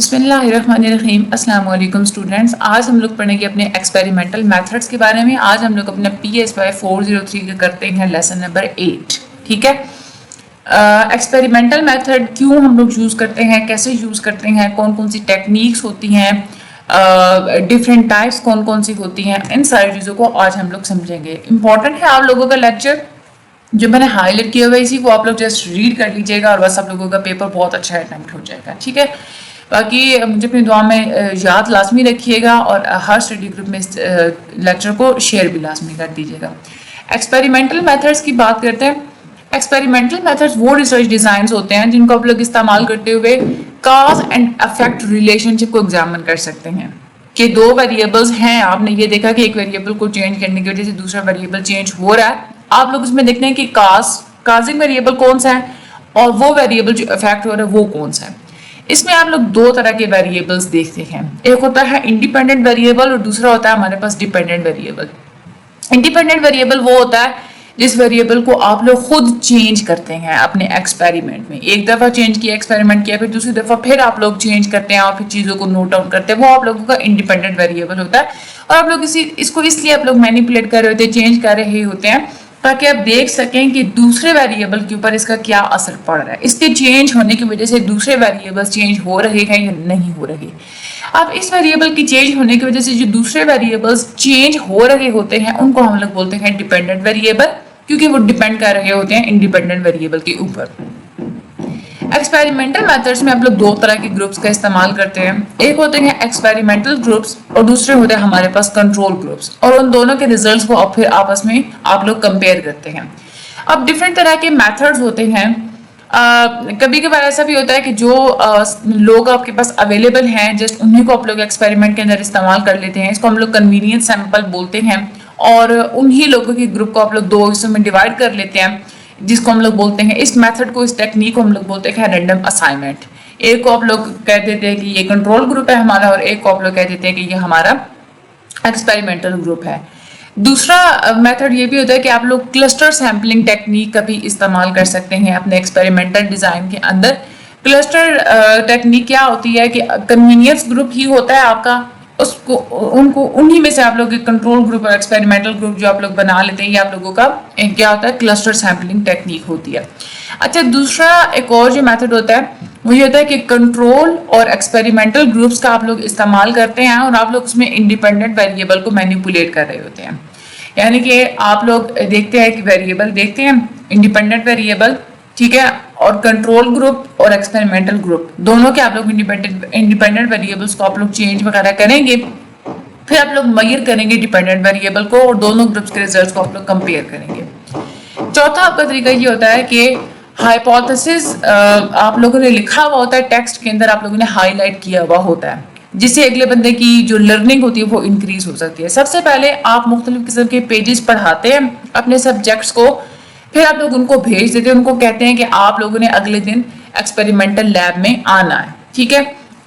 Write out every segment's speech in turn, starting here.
बिस्मिल्लाहिर्रहमानिर्रहीम। अस्सलाम वालेकुम स्टूडेंट्स। आज हम लोग पढ़ेंगे अपने एक्सपेरिमेंटल मेथड्स के बारे में। आज हम लोग अपना PSY 403 का करते हैं लेसन नंबर 8। ठीक है, एक्सपेरिमेंटल मेथड क्यों हम लोग यूज़ करते हैं, कैसे यूज़ करते हैं, कौन कौन सी टेक्निक्स होती हैं, डिफरेंट टाइप्स कौन कौन सी होती हैं, इन सारी चीज़ों को आज हम लोग समझेंगे। इंपॉर्टेंट है आप लोगों का लेक्चर जो मैंने हाईलाइट किया हुआ है, इसी को आप लोग जस्ट रीड कर लीजिएगा और बस आप लोगों का पेपर बहुत अच्छा अटेम्प्ट हो जाएगा। ठीक है, बाकी मुझे अपनी दुआ में याद लाजमी रखिएगा और हर स्टडी ग्रुप में इस लेक्चर को शेयर भी लाजमी कर दीजिएगा। एक्सपेरिमेंटल मेथड्स की बात करते हैं। एक्सपेरिमेंटल मेथड्स वो रिसर्च डिज़ाइंस होते हैं जिनको आप लोग इस्तेमाल करते हुए कॉज एंड इफेक्ट रिलेशनशिप को एग्जामिन कर सकते हैं कि दो वेरिएबल्स हैं, आपने ये देखा कि एक वेरिएबल को चेंज करने की वजह से दूसरा वेरिएबल चेंज हो रहा है। आप लोग इसमें देखते हैं कि काजिंग वेरिएबल कौन सा है और वो वेरिएबल जो इफेक्ट हो रहा है वो कौन सा है। इसमें आप लोग दो तरह के वेरिएबल्स देखते हैं, एक होता है इंडिपेंडेंट वेरिएबल और दूसरा होता है हमारे पास डिपेंडेंट वेरिएबल। इंडिपेंडेंट वेरिएबल वो होता है जिस वेरिएबल को आप लोग खुद चेंज करते हैं अपने एक्सपेरिमेंट में। एक दफ़ा चेंज किया, एक्सपेरिमेंट किया, फिर दूसरी दफ़ा फिर आप लोग चेंज करते हैं और फिर चीज़ों को नोट डाउन करते हैं, वो आप लोगों का इंडिपेंडेंट वेरिएबल होता है। और आप लोग इसको इसलिए आप लोग मैनिपुलेट कर रहे होते हैं, चेंज कर रहे होते हैं ताकि आप देख सकें कि दूसरे वेरिएबल के ऊपर इसका क्या असर पड़ रहा है, इसके चेंज होने की वजह से दूसरे वेरिएबल्स चेंज हो रहे हैं या नहीं हो रहे। अब इस वेरिएबल की चेंज होने की वजह से जो दूसरे वेरिएबल्स चेंज हो रहे होते हैं उनको हम लोग बोलते हैं डिपेंडेंट वेरिएबल, क्योंकि वो डिपेंड कर रहे होते हैं इंडिपेंडेंट वेरिएबल के ऊपर। एक्सपेरिमेंटल मेथड्स में आप लोग दो तरह के ग्रुप्स का इस्तेमाल करते हैं, एक होते हैं एक्सपेरिमेंटल ग्रुप्स और दूसरे होते हैं हमारे पास कंट्रोल ग्रुप्स, और उन दोनों के रिजल्ट्स को अब फिर आपस में आप लोग कंपेयर करते हैं। अब डिफरेंट तरह के मेथड्स होते हैं। कभी कभार ऐसा भी होता है कि जो लोग आपके पास अवेलेबल हैं जस्ट उन्हीं को आप लोग एक्सपेरिमेंट के अंदर इस्तेमाल कर लेते हैं। इसको हम लोग कन्वीनियंस सैंपल बोलते हैं और उन्हीं लोगों के ग्रुप को आप लोग दो हिस्सों में डिवाइड कर लेते हैं, जिसको हम लोग बोलते हैं, इस मेथड को, इस टेक्निक को हम लोग बोलते हैं रैंडम असाइनमेंट। एक को आप लोग कह देते हैं कि ये कंट्रोल ग्रुप है हमारा और एक को आप लोग कह देते हैं कि ये हमारा एक्सपेरिमेंटल ग्रुप है। दूसरा मेथड ये भी होता है कि आप लोग क्लस्टर सैम्पलिंग टेक्निक का भी इस्तेमाल कर सकते हैं अपने एक्सपेरिमेंटल डिज़ाइन के अंदर। क्लस्टर टेक्निक क्या होती है कि कन्वीनियंस ग्रुप ही होता है आपका, उसको उनको उन्हीं में से आप लोग एक कंट्रोल ग्रुप और एक्सपेरिमेंटल ग्रुप जो आप लोग बना लेते हैं, ये आप लोगों का क्या होता है, क्लस्टर सैम्पलिंग टेक्निक होती है। अच्छा, दूसरा एक और जो मेथड होता है वो ये होता है कि कंट्रोल और एक्सपेरिमेंटल ग्रुप्स का आप लोग इस्तेमाल करते हैं और आप लोग उसमें इंडिपेंडेंट वेरिएबल को मैनिपुलेट कर रहे होते हैं। यानी कि आप लोग देखते हैं कि वेरिएबल देखते हैं, इंडिपेंडेंट वेरिएबल, ठीक है, और कंट्रोल ग्रुप और एक्सपेरिमेंटल ग्रुप दोनों के आप लोग इंडिपेंडेंट वेरिएबल्स को आप लोग चेंज वगैरह करेंगे, फिर आप लोग मेजर करेंगे डिपेंडेंट वेरिएबल को और दोनों ग्रुप्स के रिजल्ट्स को आप लोग कंपेयर करेंगे। चौथा आपका तरीका ये होता है कि हाइपोथेसिस आप लोगों ने लिखा हुआ होता है टेक्स्ट के अंदर, आप लोगों ने हाईलाइट किया हुआ होता है, जिससे अगले बंदे की जो लर्निंग होती है वो इंक्रीज हो सकती है। सबसे पहले आप मुख्तलिफ किस्म के पेजेस पढ़ाते हैं अपने सब्जेक्ट्स को, फिर आप लोग उनको भेज देते हैं, उनको कहते हैं कि आप लोगों ने अगले दिन एक्सपेरिमेंटल लैब में आना है। ठीक है,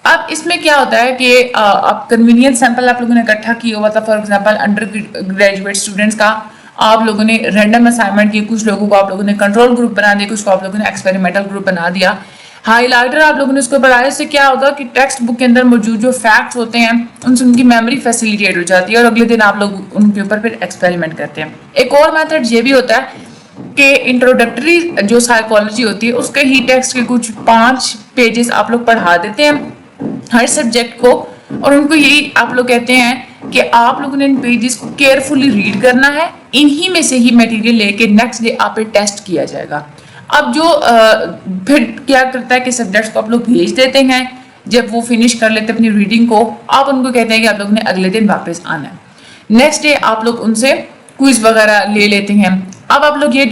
अब इसमें क्या होता है कि आप कन्वीनियंस सैंपल आप लोगों ने इकट्ठा किया हुआ था, for example under graduate students का आप लोगों ने रैंडम असाइनमेंट किए, कुछ लोगों को आप लोगों ने कंट्रोल ग्रुप बना दिया, कुछ को आप लोगों ने एक्सपेरिमेंटल ग्रुप बना दिया। हाईलाइटर आप लोगों ने उसको पढ़ाया, इससे क्या होगा कि टेक्स्ट बुक के अंदर मौजूद जो फैक्ट्स होते हैं उनसे उनकी मेमोरी फैसिलिटेट हो जाती है और अगले दिन आप लोग उनके ऊपर फिर एक्सपेरिमेंट करते हैं। एक और मेथड ये भी होता है कि इंट्रोडक्टरी जो साइकोलॉजी होती है उसके ही टेक्स्ट के कुछ 5 पेजेस आप लोग पढ़ा देते हैं हर सब्जेक्ट को, और उनको यही आप लोग कहते हैं कि आप लोगों ने इन पेजेस को केयरफुली रीड करना है, इन्हीं में से ही मटेरियल लेके नेक्स्ट डे आप पे टेस्ट किया जाएगा। अब जो फिर क्या करता है कि सब्जेक्ट्स को आप लोग भेज देते हैं, जब वो फिनिश कर लेते हैं अपनी रीडिंग को, आप उनको कहते हैं कि आप लोगों ने अगले दिन वापस आना है। नेक्स्ट डे आप लोग उनसे क्विज वगैरह ले लेते हैं। अब आप लोग ये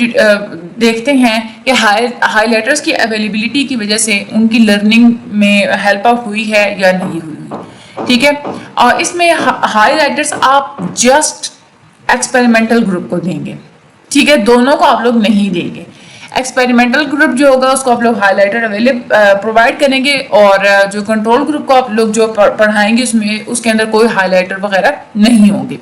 देखते हैं कि हाईलाइटर्स की अवेलेबिलिटी की वजह से उनकी लर्निंग में हेल्प आउट हुई है या नहीं हुई। ठीक है, और इसमें हाईलाइटर्स आप जस्ट एक्सपेरिमेंटल ग्रुप को देंगे, ठीक है, दोनों को आप लोग नहीं देंगे। एक्सपेरिमेंटल ग्रुप जो होगा उसको आप लोग हाईलाइटर प्रोवाइड करेंगे और जो कंट्रोल ग्रुप को आप लोग जो पढ़ाएंगे उसमें उसके अंदर कोई हाईलाइटर वगैरह नहीं होंगे।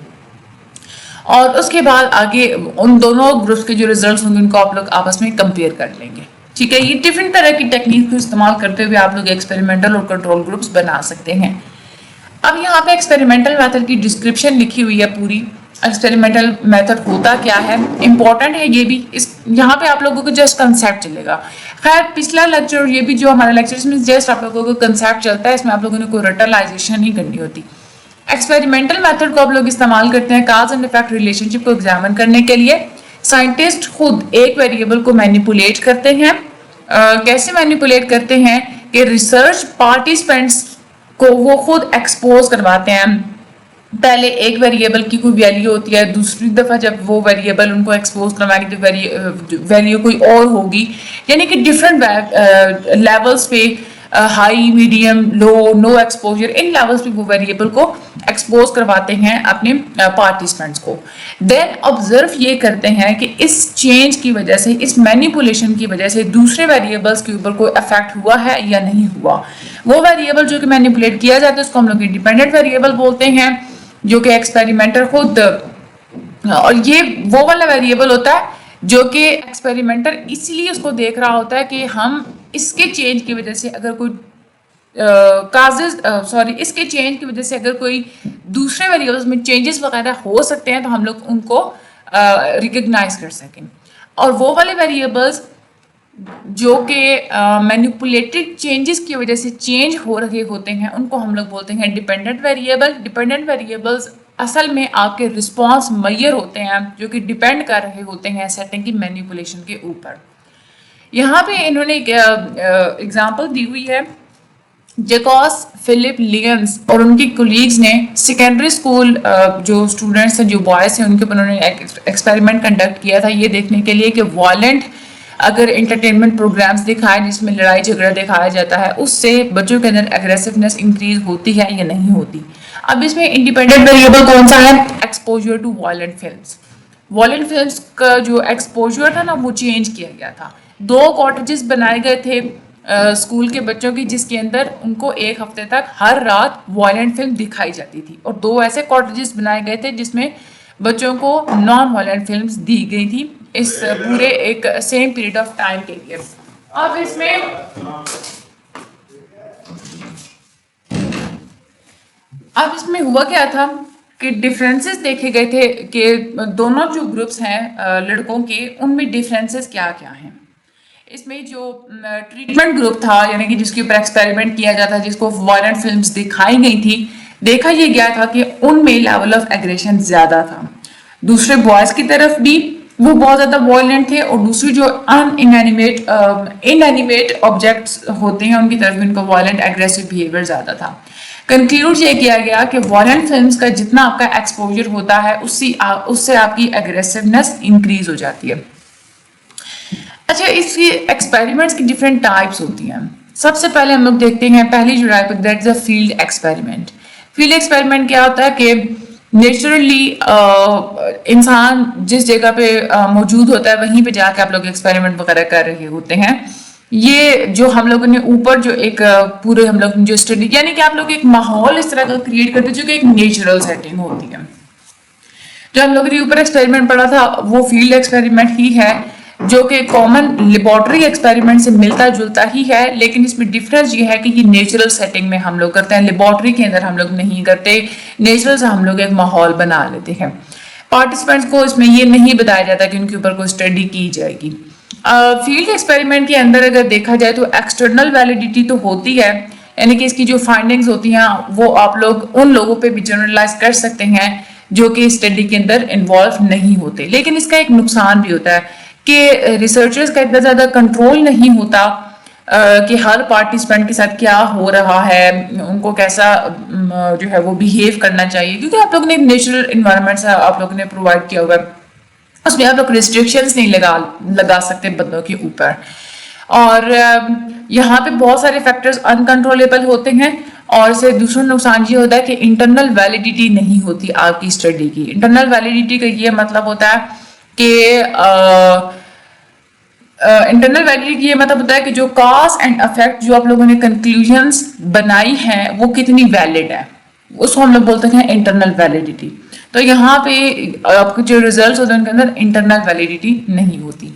और उसके बाद आगे उन दोनों ग्रुप्स के जो रिजल्ट्स होंगे उनको आप लोग आपस में कंपेयर कर लेंगे। ठीक है, ये डिफरेंट तरह की टेक्निक को इस्तेमाल करते हुए आप लोग एक्सपेरिमेंटल और कंट्रोल ग्रुप्स बना सकते हैं। अब यहाँ पे एक्सपेरिमेंटल मेथड की डिस्क्रिप्शन लिखी हुई है पूरी। एक्सपेरिमेंटल मेथड होता क्या है, इंपॉर्टेंट है ये भी, इस यहाँ पे आप लोगों को जस्ट कंसेप्ट चलेगा। खैर पिछला लेक्चर और ये भी जो हमारा लेक्चर इसमें जस्ट आप लोगों को कंसेप्ट चलता है, इसमें आप लोगों ने कोई रटलाइजेशन नहीं करनी होती। एक्सपेरिमेंटल मेथड को आप लोग इस्तेमाल करते हैं काज एंड इफेक्ट रिलेशनशिप को एग्जामिन करने के लिए। साइंटिस्ट खुद एक वेरिएबल को मैनिपुलेट करते हैं। कैसे मैनिपुलेट करते हैं कि रिसर्च पार्टिसिपेंट्स को वो खुद एक्सपोज करवाते हैं। पहले एक वेरिएबल की कोई वैल्यू होती है, दूसरी दफा जब वो वेरिएबल उनको एक्सपोज करवाएंगे तो वैल्यू कोई और होगी, यानी कि डिफरेंट लेवल्स पे, हाई, मीडियम, लो, नो एक्सपोजर, इन लेवल्स पे वो वेरिएबल को एक्सपोज करवाते हैं अपने पार्टिसिपेंट्स को। देन ऑब्जर्व ये करते हैं कि इस चेंज की वजह से, इस मैनिपुलेशन की वजह से दूसरे वेरिएबल्स के ऊपर कोई इफेक्ट हुआ है या नहीं हुआ। वो वेरिएबल जो कि मैनिपुलेट किया जाता है उसको हम लोग इंडिपेंडेंट वेरिएबल बोलते हैं, जो कि एक्सपेरिमेंटर खुद, और ये वो वाला वेरिएबल होता है जो कि एक्सपेरिमेंटर इसलिए उसको देख रहा होता है कि हम इसके चेंज की वजह से अगर कोई इसके चेंज की वजह से अगर कोई दूसरे वेरिएबल्स में चेंजेस वगैरह हो सकते हैं तो हम लोग उनको रिकग्नाइज कर सकें। और वो वाले वेरिएबल्स जो कि मैनिपुलेटेड चेंजेस की वजह से चेंज हो रहे होते हैं उनको हम लोग बोलते हैं डिपेंडेंट वेरिएबल। डिपेंडेंट वेरिएबल्स असल में आपके रिस्पॉन्स मैयर होते हैं जो कि डिपेंड कर रहे होते हैं सेटिंग की मैनिपुलेशन के ऊपर। यहाँ पे इन्होंने एक एग्जाम्पल दी हुई है। जैकॉस फिलिप लियंस और उनकी कोलीग्स ने सेकेंडरी स्कूल जो स्टूडेंट्स हैं, जो बॉयज़ हैं, उनके ऊपर उन्होंने एक्सपेरिमेंट कंडक्ट किया था ये देखने के लिए कि वायलेंट अगर एंटरटेनमेंट प्रोग्राम्स दिखाए जिसमें लड़ाई झगड़ा दिखाया जाता है उससे बच्चों के अंदर एग्रेसिवनेस इंक्रीज होती है या नहीं होती। अब इसमें इंडिपेंडेंट वेरिएबल कौन सा है, exposure to violent films. Violent films का जो एक्सपोजर था ना वो चेंज किया गया था। 2 कॉटेजेस बनाए गए थे स्कूल के बच्चों की जिसके अंदर उनको एक हफ्ते तक हर रात वायलेंट फिल्म दिखाई जाती थी, और 2 ऐसे कॉटेजेस बनाए गए थे जिसमें बच्चों को नॉन वायलेंट फिल्म्स दी गई थी इस पूरे एक सेम पीरियड ऑफ टाइम के लिए। अब इसमें हुआ क्या था कि डिफरेंसेस देखे गए थे कि दोनों जो ग्रुप्स हैं लड़कों के, उनमें डिफरेंसेस क्या क्या हैं। इसमें जो ट्रीटमेंट ग्रुप था यानी कि जिसके ऊपर एक्सपेरिमेंट किया जाता है, जिसको वायलेंट फिल्म्स दिखाई गई थी, देखा ये गया था कि उनमें लेवल ऑफ एग्रेशन ज्यादा था। दूसरे बॉयज की तरफ भी वो बहुत ज्यादा वायलेंट थे, और दूसरी जो इनएनिमेट ऑब्जेक्ट्स होते हैं उनकी तरफ भी उनका वायलेंट एग्रेसिव बिहेवियर ज्यादा था। कंक्लूड ये किया गया कि वायलेंट फिल्म्स का जितना आपका एक्सपोजर होता है उससे आपकी एग्रेसिवनेस इंक्रीज हो जाती है। अच्छा, इसकी एक्सपेरिमेंट्स की डिफरेंट टाइप्स होती हैं। सबसे पहले हम लोग देखते हैं पहली जो type, that is a field experiment. Field experiment क्या होता है कि नेचुरली इंसान जिस जगह पे मौजूद होता है वहीं पे जाके आप लोग एक्सपेरिमेंट वगैरह कर रहे होते हैं। ये जो हम लोगों ने ऊपर जो एक पूरे हम लोग जो स्टडी, यानी कि आप लोग एक माहौल इस तरह का क्रिएट करते हैं जो कि एक नेचुरल सेटिंग होती है। जो हम लोगों ने ऊपर एक्सपेरिमेंट पढ़ा था वो फील्ड एक्सपेरिमेंट ही है, जो कि कॉमन लेबोरेटरी एक्सपेरिमेंट से मिलता जुलता ही है, लेकिन इसमें डिफरेंस ये है कि ये नेचुरल सेटिंग में हम लोग करते हैं, लेबोरेटरी के अंदर हम लोग नहीं करते। नेचुरल से हम लोग एक माहौल बना लेते हैं। पार्टिसिपेंट्स को इसमें ये नहीं बताया जाता कि उनके ऊपर कोई स्टडी की जाएगी। फील्ड एक्सपेरिमेंट के अंदर अगर देखा जाए तो एक्सटर्नल वैलिडिटी तो होती है, यानी कि इसकी जो फाइंडिंग्स होती हैं वो आप लोग उन लोगों पे भी जनरलाइज कर सकते हैं जो कि स्टडी के अंदर इन्वॉल्व नहीं होते। लेकिन इसका एक नुकसान भी होता है कि रिसर्चर्स का इतना ज़्यादा कंट्रोल नहीं होता कि हर पार्टिसिपेंट के साथ क्या हो रहा है, उनको कैसा जो है वो बिहेव करना चाहिए, क्योंकि आप लोग ने नेचुरल इन्वायरमेंट से आप लोग ने प्रोवाइड किया हुआ है, उसमें आप लोग रिस्ट्रिक्शंस नहीं लगा सकते बंदों के ऊपर। और यहाँ पे बहुत सारे फैक्टर्स अनकंट्रोलेबल होते हैं, और इससे दूसरा नुकसान ये होता है कि इंटरनल वैलिडिटी नहीं होती आपकी स्टडी की। इंटरनल वैलिडिटी का ये मतलब होता है कि इंटरनल वैलिडिटी ये मतलब होता है कि जो कॉज एंड इफेक्ट जो आप लोगों ने कंक्लूजन्स बनाई हैं वो कितनी वैलिड है, उसको हम लोग बोलते हैं इंटरनल वैलिडिटी। तो यहाँ पे आपके जो रिजल्ट्स होते हैं उनके अंदर इंटरनल वैलिडिटी नहीं होती।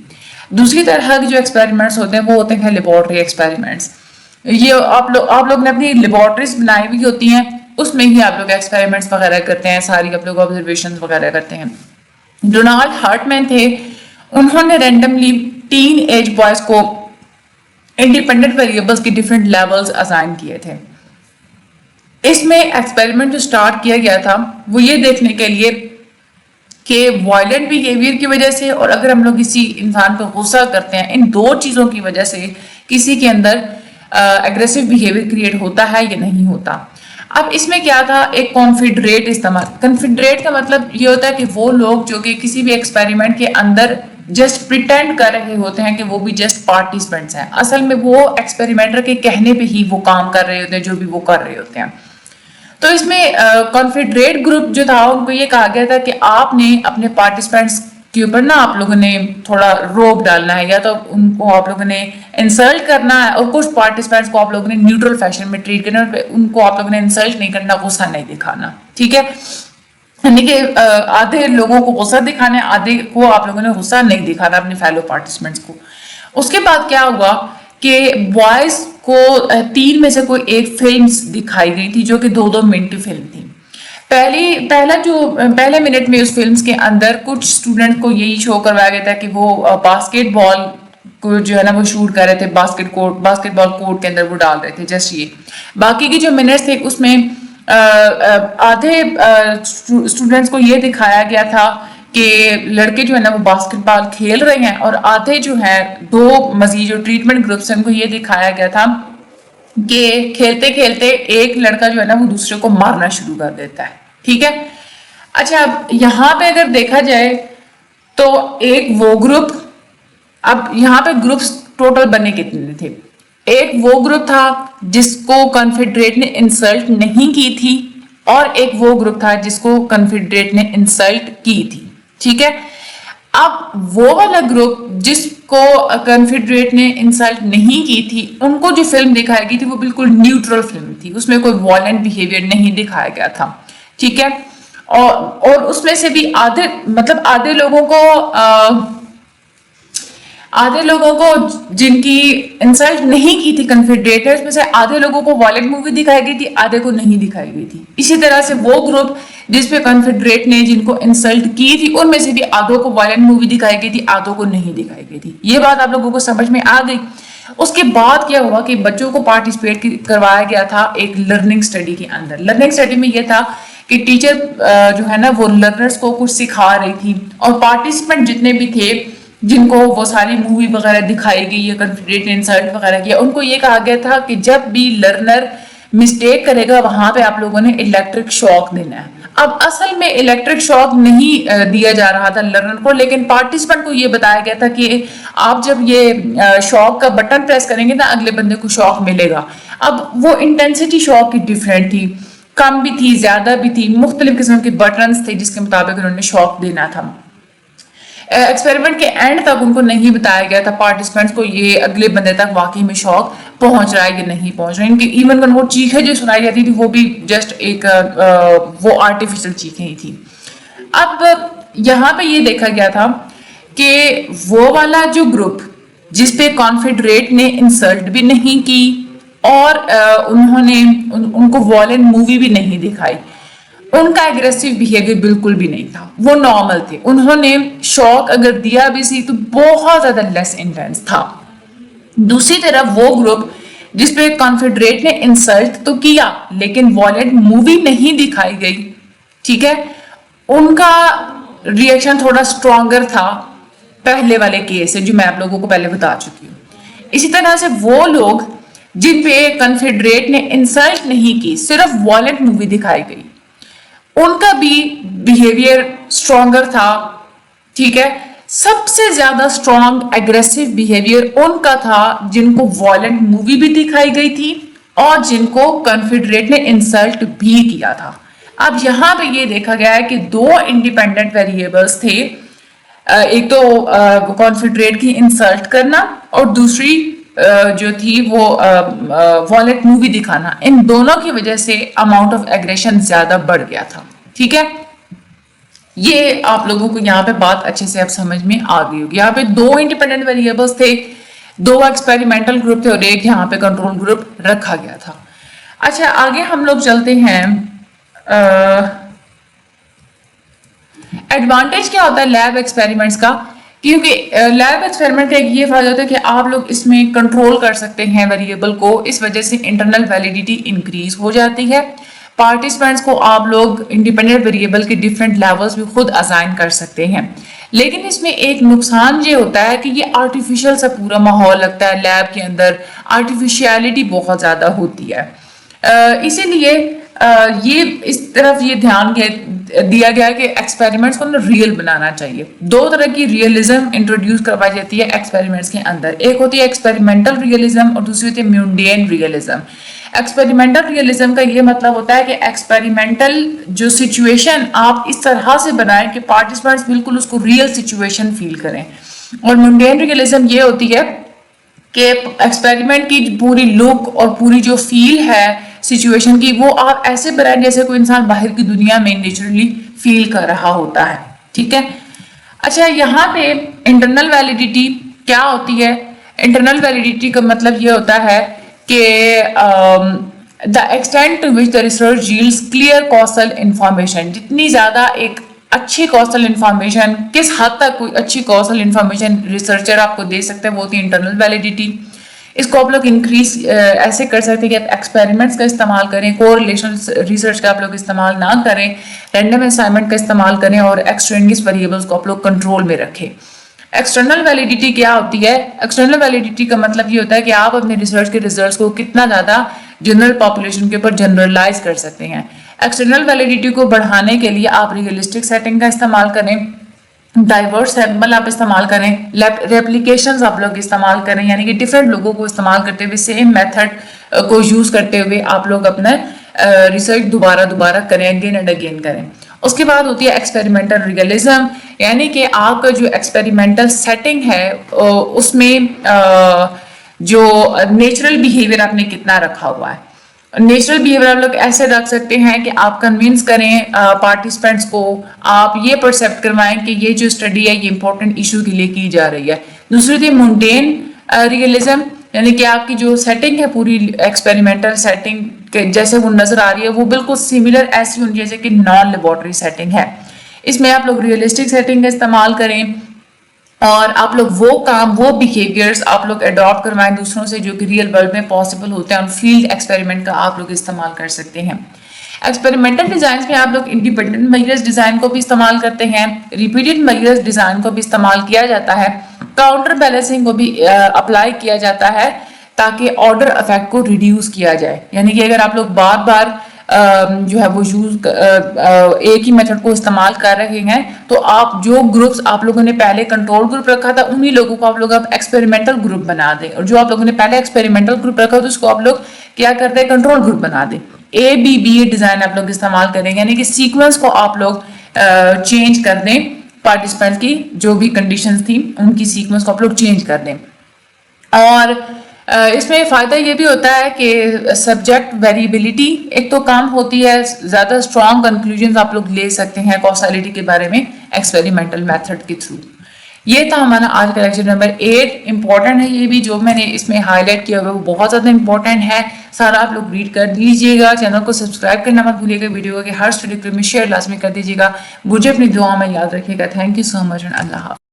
दूसरी तरह के जो एक्सपेरिमेंट्स होते हैं वो होते हैं लेबोरेटरी एक्सपेरिमेंट्स। ये आप लोग ने अपनी लेबोरेटरीज बनाई हुई होती हैं, उसमें ही आप लोग एक्सपेरिमेंट्स वगैरह करते हैं, सारी आप लोग ऑब्जर्वेशन वगैरह करते हैं। डोनाल्ड हार्टमैन थे, उन्होंने रैंडमली टीन एज बॉयज को इंडिपेंडेंट वेरिएबल्स के डिफरेंट लेवल्स असाइन किए थे। इसमें एक्सपेरिमेंट जो स्टार्ट किया गया था वो ये देखने के लिए कि वायलेंट बिहेवियर की वजह से और अगर हम लोग किसी इंसान को गुस्सा करते हैं, इन दो चीज़ों की वजह से किसी के अंदर एग्रेसिव बिहेवियर क्रिएट होता है या नहीं होता। अब इसमें क्या था, एक कॉन्फिडरेट इस्तेमाल। कॉन्फिडरेट का मतलब ये होता है कि वो लोग जो कि किसी भी एक्सपेरिमेंट के अंदर जस्ट प्रिटेंड कर रहे होते हैं कि वो भी जस्ट पार्टिसिपेंट्स हैं, असल में वो एक्सपेरिमेंटर के कहने पे ही वो काम कर रहे होते हैं जो भी वो कर रहे होते हैं। तो इसमें कॉन्फिडरेट ग्रुप जो था उनको ये कहा गया था कि आपने अपने पार्टिसिपेंट्स के ऊपर ना आप लोगों ने थोड़ा रोब डालना है, या तो उनको आप लोगों ने इंसल्ट करना है, और कुछ पार्टिसिपेंट्स को आप लोगों ने न्यूट्रल फैशन में ट्रीट करना है, उनको आप लोगों ने इंसल्ट नहीं करना, गुस्सा नहीं दिखाना, ठीक है। यानी कि आधे लोगों को गुस्सा दिखाना है, आधे को आप लोगों ने गुस्सा नहीं दिखाना अपने फेलो पार्टिसिपेंट्स को। उसके बाद क्या हुआ कि बॉयज को 3 में से कोई एक फिल्म दिखाई गई थी जो कि 2-2 मिनट की फिल्म थी। पहले मिनट में उस फिल्म के अंदर कुछ स्टूडेंट को यही शो करवाया गया था कि वो बास्केटबॉल को जो है ना वो शूट कर रहे थे, बास्केटबॉल कोर्ट के अंदर वो डाल रहे थे, जस्ट ये। बाकी की जो मिनट्स थे उसमें आधे स्टूडेंट्स को ये दिखाया गया था कि लड़के जो है ना वो बास्केटबॉल खेल रहे हैं, और आधे जो है दो मजीद जो ट्रीटमेंट ग्रुप्स हैं उनको ये दिखाया गया था कि खेलते खेलते एक लड़का जो है ना वो दूसरे को मारना शुरू कर देता है, ठीक है। अच्छा, अब यहाँ पे अगर देखा जाए तो एक वो ग्रुप, अब यहाँ पे ग्रुप्स टोटल बने कितने थे, एक वो ग्रुप था जिसको कॉन्फेडरेट ने इंसल्ट नहीं की थी, और एक वो ग्रुप था जिसको कॉन्फेडरेट ने इंसल्ट की थी, ठीक है। अब वो वाला ग्रुप जिसको कॉन्फेडरेट ने इंसल्ट नहीं की थी, उनको जो फिल्म दिखाई गई थी वो बिल्कुल न्यूट्रल फिल्म थी, उसमें कोई वायलेंट बिहेवियर नहीं दिखाया गया था, ठीक है। और उसमें से भी आधे लोगों को जिनकी इंसल्ट नहीं की थी कॉन्फेडरेटर्स में से आधे लोगों को वायलेंट मूवी दिखाई गई थी, आधे को नहीं दिखाई गई थी। इसी तरह से वो ग्रुप जिसपे कॉन्फेडरेट ने जिनको इंसल्ट की थी उनमें से भी आधों को वायलेंट मूवी दिखाई गई थी, आधों को नहीं दिखाई गई थी। ये बात आप लोगों को समझ में आ गई। उसके बाद क्या हुआ कि बच्चों को पार्टिसिपेट करवाया गया था एक लर्निंग स्टडी के अंदर। लर्निंग स्टडी में यह था कि टीचर जो है ना वो लर्नर्स को कुछ सिखा रही थी, और पार्टिसिपेंट जितने भी थे जिनको वो सारी मूवी वगैरह दिखाई गई या कॉन्फिडरेट ने इंसल्ट वगैरह किया, उनको ये कहा गया था कि जब भी लर्नर मिस्टेक करेगा वहां पे आप लोगों ने इलेक्ट्रिक शॉक देना है। अब असल में इलेक्ट्रिक शॉक नहीं दिया जा रहा था लर्नर को, लेकिन पार्टिसिपेंट को ये बताया गया था कि आप जब ये शॉक का बटन प्रेस करेंगे ना अगले बंदे को शॉक मिलेगा। अब वो इंटेंसिटी शॉक की डिफरेंट थी, कम भी थी, ज्यादा भी थी, मुख्तलिफ किस्म के बटन थे जिसके मुताबिक उन्होंने शॉक देना था। एक्सपेरिमेंट के एंड तक उनको नहीं बताया गया था पार्टिसिपेंट्स को ये अगले बंदे तक वाकई में शॉक पहुंच रहा है या नहीं पहुंच रहा है। इनकी इवन वो चीखें जो सुनाई जाती थी वो भी जस्ट एक वो आर्टिफिशियल चीखें ही थी। अब यहाँ पे ये देखा गया था कि वो वाला जो ग्रुप जिसपे कॉन्फेडरेट ने इंसल्ट भी नहीं की और उन्होंने उनको वॉयलेंट मूवी भी नहीं दिखाई, उनका एग्रेसिव बिहेवियर बिल्कुल भी नहीं था, वो नॉर्मल थे। उन्होंने शॉक अगर दिया भी सी तो बहुत ज्यादा लेस इंटेंस था। दूसरी तरफ वो ग्रुप जिसपे कॉन्फेडरेट ने इंसल्ट तो किया लेकिन वॉयलेंट मूवी नहीं दिखाई गई, ठीक है, उनका रिएक्शन थोड़ा स्ट्रॉन्गर था पहले वाले केस से जो मैं आप लोगों को पहले बता चुकी हूँ। इसी तरह से वो लोग जिन पे कॉन्फेडरेट ने इंसल्ट नहीं की, सिर्फ वॉयलेंट मूवी दिखाई गई, उनका भी बिहेवियर स्ट्रॉन्गर था, ठीक है। सबसे ज्यादा स्ट्रॉन्ग एग्रेसिव बिहेवियर उनका था जिनको वॉयलेंट मूवी भी दिखाई गई थी और जिनको कॉन्फेडरेट ने इंसल्ट भी किया था। अब यहाँ पे ये देखा गया है कि दो इंडिपेंडेंट वेरिएबल्स थे, एक तो कॉन्फेडरेट की इंसल्ट करना और दूसरी जो थी वो वॉयलेंट मूवी दिखाना। इन दोनों की वजह से अमाउंट ऑफ एग्रेशन ज्यादा बढ़ गया था, ठीक है। یہ آپ لوگوں کو یہاں پہ بات اچھے سے اب سمجھ میں آ گئی ہوگی. یہاں پہ 2 انڈیپینڈنٹ ویریبلس تھے, 2 ایکسپیریمنٹل گروپ تھے اور ایک یہاں پہ کنٹرول گروپ رکھا گیا تھا. اچھا آگے ہم لوگ چلتے ہیں. ایڈوانٹیج کیا ہوتا ہے لیب ایکسپیریمنٹس کا, کیونکہ لیب ایکسپیریمنٹ کا ایک یہ فائدہ ہوتا ہے کہ آپ لوگ اس میں کنٹرول کر سکتے ہیں ویریبل کو, اس وجہ سے انٹرنل ویلیڈیٹی انکریز ہو جاتی ہے. پارٹیسپینٹس کو آپ لوگ انڈیپینڈنٹ ویریبل کے ڈفرینٹ لیولز بھی خود اسائن کر سکتے ہیں. لیکن اس میں ایک نقصان یہ ہوتا ہے کہ یہ آرٹیفیشل سا پورا ماحول لگتا ہے لیب کے اندر, آرٹیفیشیلٹی بہت زیادہ ہوتی ہے. اسی لیے یہ اس طرف یہ دھیان دیا گیا کہ ایکسپیریمنٹس کو ریئل بنانا چاہیے. 2 طرح کی ریئلزم انٹروڈیوس کروائی جاتی ہے ایکسپیریمنٹس کے اندر. ایک ہوتی ہے ایکسپیریمنٹل ریئلزم اور دوسری ہوتی ہے میونڈین ریئلزم. ایکسپیریمنٹل ریئلزم کا یہ مطلب ہوتا ہے کہ ایکسپیریمنٹل جو سچویشن آپ اس طرح سے بنائیں کہ پارٹیسپینٹس بالکل اس کو ریئل سچویشن فیل کریں. اور میونڈین ریئلزم یہ ہوتی ہے کہ ایکسپیریمنٹ کی پوری لک اور پوری جو فیل ہے سچویشن کی, وہ آپ ایسے بنائیں جیسے کوئی انسان باہر کی دنیا میں نیچرلی فیل کر رہا ہوتا ہے. ٹھیک ہے. اچھا یہاں پہ انٹرنل ویلیڈیٹی کیا ہوتی ہے؟ انٹرنل ویلیڈیٹی کا مطلب یہ ہوتا ہے کہ the extent to which the research yields clear causal information. جتنی زیادہ ایک اچھی causal information, کس حد تک کوئی اچھی causal information ریسرچر آپ کو دے سکتے ہیں, وہ ہوتی ہے انٹرنل ویلیڈیٹی. اس کو آپ لوگ انکریز ایسے کر سکتے ہیں کہ آپ ایکسپیریمنٹس کا استعمال کریں, کوریلیشن ریسرچ کا آپ لوگ استعمال نہ کریں, رینڈم اسائنمنٹ کا استعمال کریں اور ایکسٹرینیس ویریبلس کو آپ لوگ کنٹرول میں رکھیں. ایکسٹرنل ویلیڈیٹی کیا ہوتی ہے؟ ایکسٹرنل ویلیڈیٹی کا مطلب یہ ہوتا ہے کہ آپ اپنے ریسرچ کے ریزلٹس کو کتنا زیادہ جنرل پاپولیشن کے اوپر جنرلائز کر سکتے ہیں. ایکسٹرنل ویلیڈیٹی کو بڑھانے کے لیے آپ ریئلسٹک سیٹنگ کا استعمال کریں, ڈائیورس سیمپل آپ استعمال کریں, ریپلیکیشنز آپ لوگ استعمال کریں, یعنی کہ ڈفرینٹ لوگوں کو استعمال کرتے ہوئے سیم میتھڈ کو یوز کرتے ہوئے آپ لوگ اپنا ریسرچ دوبارہ کریں, اگین اینڈ اگین کریں. اس کے بعد ہوتی ہے ایکسپیریمنٹل ریئلزم, یعنی کہ آپ کا جو ایکسپیریمنٹل سیٹنگ ہے اس میں جو نیچرل بیہیویئر آپ نے کتنا رکھا ہوا ہے. نیچرل بیہیویئر آپ لوگ ایسے رکھ سکتے ہیں کہ آپ کنونس کریں پارٹیسپینٹس کو, آپ یہ پرسیپٹ کروائیں کہ یہ جو اسٹڈی ہے یہ امپورٹنٹ ایشو کے لیے کی جا رہی ہے. دوسری تھی مونڈین ریئلزم, یعنی کہ آپ کی جو سیٹنگ ہے پوری ایکسپیریمنٹل سیٹنگ جیسے وہ نظر آ رہی ہے وہ بالکل سملر ایسی ہونی جیسے کہ نان لیبورٹری سیٹنگ ہے. اس میں آپ لوگ ریئلسٹک سیٹنگ کا استعمال کریں اور آپ لوگ وہ کام, وہ بیہیویئرز آپ لوگ اڈاپٹ کروائیں دوسروں سے جو کہ ریئل ورلڈ میں پاسبل ہوتے ہیں, اور فیلڈ ایکسپیریمنٹ کا آپ لوگ استعمال کر سکتے ہیں. ایکسپیریمنٹل ڈیزائنس میں آپ لوگ انڈیپینڈنٹ میجرز ڈیزائن کو بھی استعمال کرتے ہیں, ریپیٹڈ میجرز ڈیزائن کو بھی استعمال کیا جاتا ہے, کاؤنٹر بیلنسنگ کو بھی اپلائی کیا جاتا ہے تاکہ آرڈر افیکٹ کو ریڈیوس کیا جائے. یعنی کہ اگر آپ لوگ بار بار جو ہے وہ یوز ایک ہی میتھڈ کو استعمال کر رہے ہیں تو آپ جو گروپس آپ لوگوں نے پہلے کنٹرول گروپ رکھا تھا انہی لوگوں کو آپ لوگ اب ایکسپیریمنٹل گروپ بنا دیں, اور جو آپ لوگوں نے پہلے ایکسپیریمنٹل گروپ رکھا تو اس کو آپ لوگ کیا کرتے ہیں, کنٹرول گروپ بنا دیں. ABB ڈیزائن آپ لوگ استعمال کریں, یعنی کہ سیکوینس کو آپ لوگ چینج کر دیں, پارٹیسپینٹ کی جو بھی کنڈیشنز تھیں ان کی سیکوینس کو آپ لوگ چینج کر دیں. اور اس میں فائدہ یہ بھی ہوتا ہے کہ سبجیکٹ ویریبلٹی ایک تو کام ہوتی ہے, زیادہ اسٹرانگ کنکلوژنز آپ لوگ لے سکتے ہیں کاسالٹی کے بارے میں ایکسپیریمنٹل میتھڈ کے تھرو. یہ تھا ہمارا آج کا لیکچر نمبر 8. امپورٹنٹ ہے یہ بھی, جو میں نے اس میں ہائی لائٹ کیا ہوا وہ بہت زیادہ امپورٹنٹ ہے, سارا آپ لوگ ریڈ کر لیجیے گا. چینل کو سبسکرائب کرنا مت بھولیے گا, ویڈیو کے ہر اسٹڈی گروپ میں شیئر لازمی کر دیجیے گا. مجھے اپنی دعا میں یاد رکھیے گا. Thank you so much and اللہ حافظ.